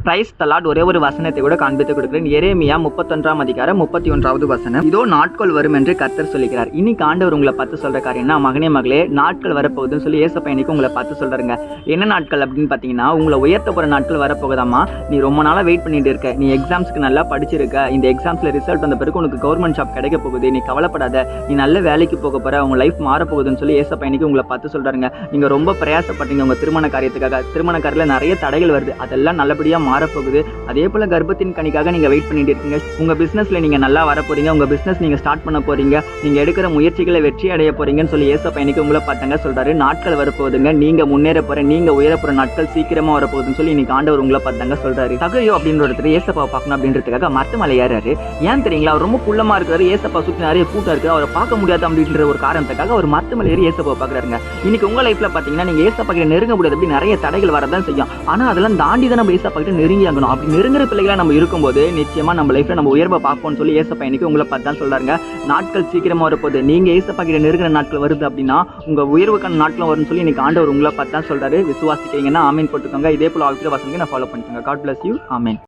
Price தலாட் ஒரே ஒரு வசனத்தை கூட காண்பித்து கொடுக்கிறேன். எரேமியா 31 அதிகாரம் 31வது வசனம். இதோ நாட்கள் வரும் என்று கர்த்தர் சொல்லுகிறார். இன்னைக்கு ஆண்டவர் உங்களை பார்த்து சொல்ற காரியம்னா, மகனே மகளே, நாட்கள் வரப்போகுதுன்னு சொல்லி ஏசப்பா இன்னைக்கு உங்களை பார்த்து சொல்றாருங்க. என்ன நாட்கள் அப்படின்னு பார்த்தீங்கன்னா, உங்களை உயர்த்த போற நாட்கள் வரப்போகுதாமா. நீ ரொம்ப நாளா வெயிட் பண்ணிட்டு இருக்க, நீ எக்ஸாம்ஸ்க்கு நல்லா படிச்சிருக்க, இந்த எக்ஸாம்ஸ்ல ரிசல்ட் வந்த பிறகு உனக்கு கவர்மெண்ட் ஜாப் கிடைக்க போகுது, நீ கவலைப்படாத, நீ நல்ல வேலைக்கு போக போற, உங்க லைஃப் மாற போகுதுன்னு சொல்லி ஏசப்பா இன்னைக்கு உங்களை பார்த்து சொல்றாருங்க. நீங்க ரொம்ப பிரயாசப்பட்டீங்க உங்க திருமண காரியத்துக்காக, திருமண காரியத்தில் நிறைய தடைகள் வருது, அதெல்லாம் நல்லபடியா மாறப்போகுது. அதே போல கர்ப்பத்தின் கனிக்காக நீங்க வெயிட் பண்ணிட்டு இருக்கீங்க. உங்க பிசினஸ்ல நீங்க நல்லா வர போறீங்க, உங்க பிசினஸ் நீங்க ஸ்டார்ட் பண்ண போறீங்க, நீங்க எடுக்கிற முயற்சிகளை வெற்றி அடைய போறீங்கன்னு சொல்லி ஏசப்பா இன்னைக்கு உங்களை பார்த்தாங்க சொல்றாரு. நாட்கள் வரப்போகுதுங்க, நீங்க முன்னேற போற, நீங்க உயர போற நாட்கள் சீக்கிரமா வரப்போகுதுன்னு சொல்லி இன்னைக்கு ஆண்டவர் உங்களை பார்த்தாங்க சொல்றாரு. சகையோ அப்படின்ற ஒருத்தர் ஏசப்பாவை பார்க்கணும் அப்படின்றதுக்காக மரத்து ஏறாரு. ஏன் தெரியுங்களா? அவர் ரொம்ப குள்ளமா இருக்கிறாரு, ஏசப்பா சுற்றி நிறைய கூட்டம் இருக்கு, அவரை பார்க்க முடியாது அப்படின்ற ஒரு காரணத்துக்காக அவர் மரத்து மலை ஏறி ஏசப்பாவை பார்க்குறாருங்க. இன்னைக்கு உங்க லைஃப்ல பாத்தீங்கன்னா, நீங்க ஏசப்பா கிட்ட நெருங்க முடியாது, அப்படி நிறைய தடைகள் வரதான் செய்யும். ஆனா அதெல்லாம் தாண்டி தான் நம்ம ஏசப்பா கிட்ட நெருங்கி ஆகணும். அப்படி நெருங்குற பிள்ளைகளா நம்ம இருக்கும்போது நிச்சயமா நம்ம லைஃப்ல நம்ம உயர்வை பார்ப்போம்னு சொல்லி ஏசப்பா இன்னைக்கு உங்களை பார்த்து தான் சொல்றாங்க. நாட்கள் சீக்கிரமா வரப்போகுது, நீங்க ஏசப்பா கிட்ட நெருங்குற நாட்கள் வருது அப்படின்னா உங்க உயர்வுக்கான நாட்கள் வரும்னு சொல்லி இன்னைக்கு ஆண்டவர் உங்களை பார்த்து தான் சொல்றாரு. விசுவாசிக்கிறீங்கன்னா ஆமீன் போட்டுக்கோங்க. இதே போல ஆகிற வசனங்களை நான் ஃபாலோ பண்ணிக்கோங்க. God bless you. ஆமீன்.